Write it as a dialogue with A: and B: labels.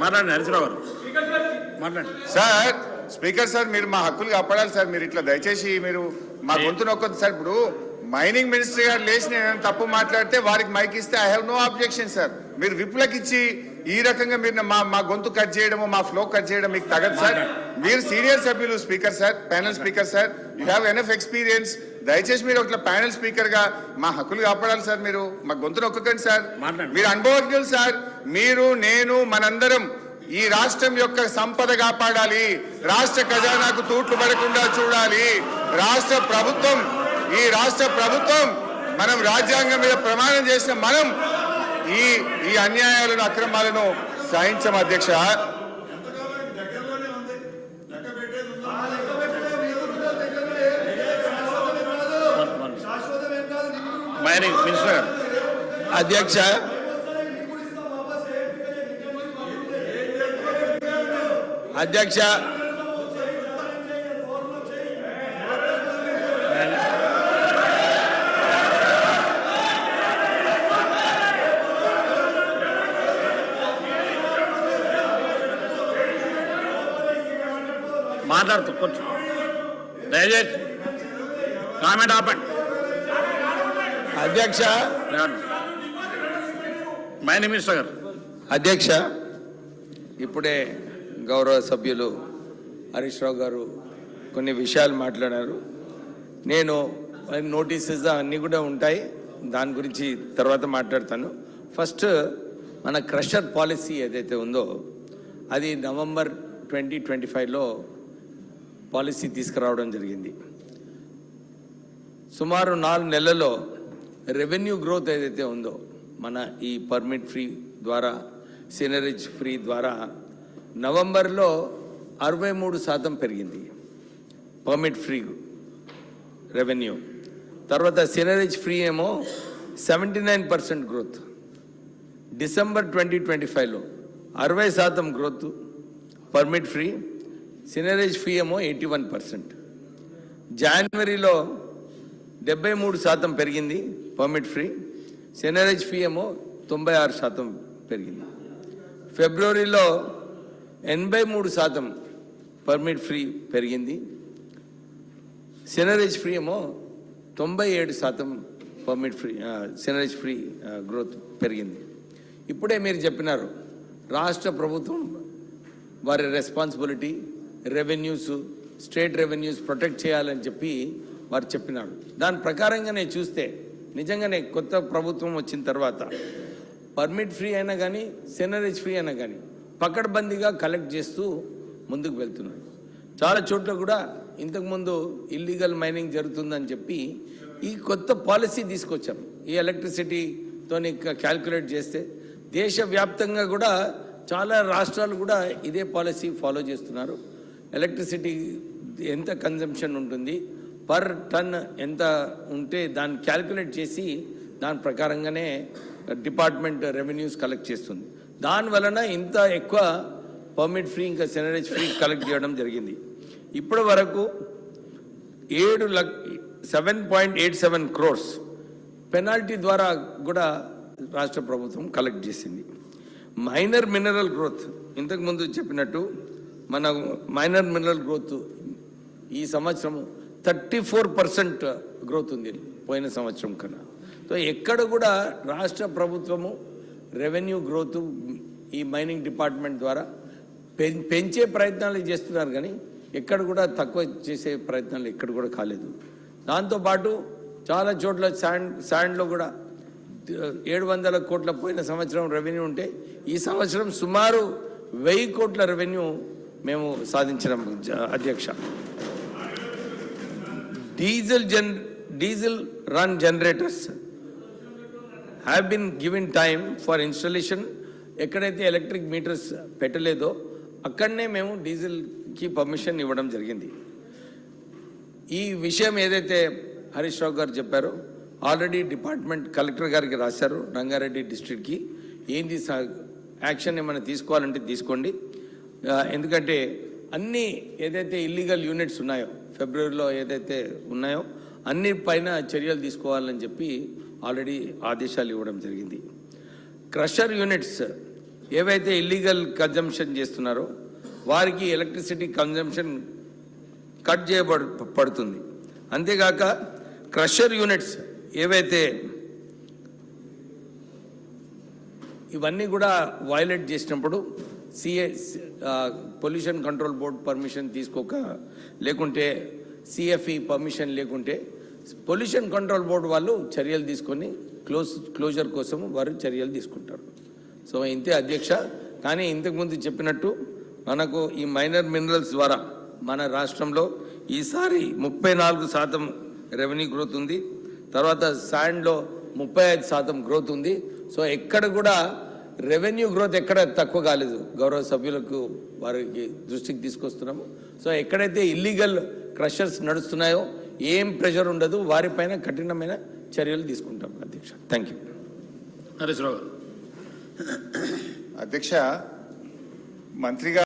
A: మాట్లాడండి హరీశ్రావు గారు మాట్లాడండి.
B: సార్ స్పీకర్ సార్, మీరు మా హక్కులు కాపాడాలి సార్. మీరు ఇట్లా దయచేసి మీరు మా గొంతు నొక్కొద్దు సార్. ఇప్పుడు మైనింగ్ మినిస్టర్ గారు లేచి నేను తప్పు మాట్లాడితే వారికి మైక్ ఇస్తే I have no objection sir. మీరు విప్లకి ఇచ్చి ఈ రకంగా మీరు మా గొంతు కట్ చేయడము, మా ఫ్లో కట్ చేయడం మీకు తగదు సార్. మీరు సీనియర్ సభ్యులు speaker sir, panel speaker sir, you have enough experience. దయచేసి మీరు ఒక ప్యానల్ స్పీకర్ గా మా హక్కులు కాపాడాలి సార్. మీరు మా గొంతు నొక్కకండి సార్. మీరు అనుభవజ్ఞులు సార్. మీరు, నేను, మనందరం ఈ రాష్ట్రం యొక్క సంపద కాపాడాలి, రాష్ట్ర ఖజానాకు తూట్లు పడకుండా చూడాలి. ఈ రాష్ట్ర ప్రభుత్వం మనం రాజ్యాంగం మీద ప్రమాణం చేసిన మనం ఈ అన్యాయాలను, అక్రమాలను సహించం అధ్యక్ష.
C: అధ్యక్ష అధ్యక్ష
A: మాట్లాడుతూ కొంచెం దయచేసి కామెంట్ ఆపండి.
C: అధ్యక్ష
A: మైనింగ్ మినిస్టర్ గారు.
C: అధ్యక్ష, ఇప్పుడే గౌరవ సభ్యులు హరీష్ రావు గారు కొన్ని విషయాలు మాట్లాడారు. నేను నోటీసెస్ అన్నీ కూడా ఉంటాయి, దాని గురించి తర్వాత మాట్లాడతాను. ఫస్ట్ మన క్రషర్ పాలసీ ఏదైతే ఉందో అది నవంబర్ 2025లో పాలసీ తీసుకురావడం జరిగింది. సుమారు 4 నెలల్లో రెవెన్యూ గ్రోత్ ఏదైతే ఉందో మన ఈ పర్మిట్ ఫ్రీ ద్వారా, సినరేజ్ ఫ్రీ ద్వారా నవంబర్లో 63% పెరిగింది పర్మిట్ ఫ్రీ రెవెన్యూ. తర్వాత సినరేజ్ ఫ్రీ ఏమో 79% గ్రోత్. డిసెంబర్ 2025లో 60% growth permit free, seigniorage fee ఏమో 81%. జనవరిలో 73% పెరిగింది పర్మిట్ ఫ్రీ, సినరేజ్ ఫీ ఏమో 96% పెరిగింది. ఫిబ్రవరిలో 83% పర్మిట్ ఫ్రీ పెరిగింది, సినరేజ్ ఫ్రీ ఏమో 97% పర్మిట్ ఫ్రీ, సినరేజ్ ఫ్రీ గ్రోత్ పెరిగింది. ఇప్పుడే మీరు చెప్పినారు రాష్ట్ర ప్రభుత్వం వారి responsibility, revenues, state revenues protect చేయాలని చెప్పి వారు చెప్పినారు. దాని ప్రకారంగానే చూస్తే నిజంగానే కొత్త ప్రభుత్వం వచ్చిన తర్వాత పర్మిట్ ఫ్రీ అయినా కానీ, సినరేజ్ ఫ్రీ అయినా కానీ పకడ్బందీగా కలెక్ట్ చేస్తూ ముందుకు వెళ్తున్నారు. చాలా చోట్ల కూడా ఇంతకుముందు ఇల్లీగల్ మైనింగ్ జరుగుతుందని చెప్పి ఈ కొత్త పాలసీ తీసుకొచ్చాం. ఈ ఎలక్ట్రిసిటీతో క్యాల్కులేట్ చేస్తే దేశవ్యాప్తంగా కూడా చాలా రాష్ట్రాలు కూడా ఇదే పాలసీ ఫాలో చేస్తున్నారు. ఎలక్ట్రిసిటీ ఎంత కన్జంప్షన్ ఉంటుంది, పర్ టన్ ఎంత ఉంటే దాన్ని క్యాల్కులేట్ చేసి దాని ప్రకారంగానే డిపార్ట్మెంట్ రెవెన్యూస్ కలెక్ట్ చేస్తుంది. దానివలన ఇంత ఎక్కువ పర్మిట్ ఫ్రీ ఇంకా సినరేజ్ ఫ్రీ కలెక్ట్ చేయడం జరిగింది. ఇప్పటి వరకు 7.87 crores పెనాల్టీ ద్వారా కూడా రాష్ట్ర ప్రభుత్వం కలెక్ట్ చేసింది. మైనర్ మినరల్ గ్రోత్ ఇంతకుముందు చెప్పినట్టు మన మైనర్ మినరల్ గ్రోత్ ఈ సంవత్సరం 34% గ్రోత్ ఉంది పోయిన సంవత్సరం కన్నా. సో ఎక్కడ కూడా రాష్ట్ర ప్రభుత్వము రెవెన్యూ గ్రోత్ ఈ మైనింగ్ డిపార్ట్మెంట్ ద్వారా పెంచే ప్రయత్నాలు చేస్తున్నారు, కానీ ఎక్కడ కూడా తక్కువ చేసే ప్రయత్నాలు ఎక్కడ కూడా కాలేదు. దాంతోపాటు చాలా చోట్ల శాండ్లో కూడా 700 కోట్ల పోయిన సంవత్సరం రెవెన్యూ ఉంటే ఈ సంవత్సరం సుమారు 1000 కోట్ల రెవెన్యూ మేము సాధించినాం అధ్యక్ష. Diesel run generators have been given time for installation. ఎక్కడైతే ఎలక్ట్రిక్ మీటర్స్ పెట్టలేదో అక్కడనే మేము డీజిల్కి పర్మిషన్ ఇవ్వడం జరిగింది. ఈ విషయం ఏదైతే హరీష్ రావు గారు చెప్పారో ఆల్రెడీ డిపార్ట్మెంట్ కలెక్టర్ గారికి రాశారు, రంగారెడ్డి డిస్ట్రిక్ట్కి. ఏంది యాక్షన్ ఏమైనా తీసుకోవాలంటే తీసుకోండి, ఎందుకంటే అన్నీ ఏదైతే ఇల్లీగల్ యూనిట్స్ ఉన్నాయో ఫిబ్రవరిలో ఏదైతే ఉన్నాయో అన్ని పైన చర్యలు తీసుకోవాలని చెప్పి ఆల్రెడీ ఆదేశాలు ఇవ్వడం జరిగింది. క్రషర్ యూనిట్స్ ఏవైతే ఇల్లీగల్ కన్జంప్షన్ చేస్తున్నారో వారికి ఎలక్ట్రిసిటీ కన్జంప్షన్ కట్ చేయబడుతుంది. అంతేగాక క్రషర్ యూనిట్స్ ఏవైతే ఇవన్నీ కూడా వయలేట్ చేసినప్పుడు పొల్యూషన్ కంట్రోల్ బోర్డ్ పర్మిషన్ తీసుకోక, లేకుంటే సిఎఫ్ఈ పర్మిషన్ లేకుంటే పొల్యూషన్ కంట్రోల్ బోర్డు వాళ్ళు చర్యలు తీసుకొని క్లోజర్ కోసం వారు చర్యలు తీసుకుంటారు. సో ఇంతే అధ్యక్ష. కానీ ఇంతకుముందు చెప్పినట్టు మనకు ఈ మైనర్ మినరల్స్ ద్వారా మన రాష్ట్రంలో ఈసారి 34% రెవెన్యూ గ్రోత్ ఉంది. తర్వాత శాండ్లో 35% గ్రోత్ ఉంది. సో ఎక్కడ కూడా రెవెన్యూ గ్రోత్ ఎక్కడ తక్కువ కాలేదు. గౌరవ సభ్యులకు వారికి దృష్టికి తీసుకొస్తున్నాము. సో ఎక్కడైతే ఇల్లీగల్ క్రషర్స్ నడుస్తున్నాయో ఏం ప్రెషర్ ఉండదు, వారిపైన కఠినమైన చర్యలు తీసుకుంటాం అధ్యక్ష. Thank you.
A: హరీష్ రావు గారు.
B: అధ్యక్ష, మంత్రిగా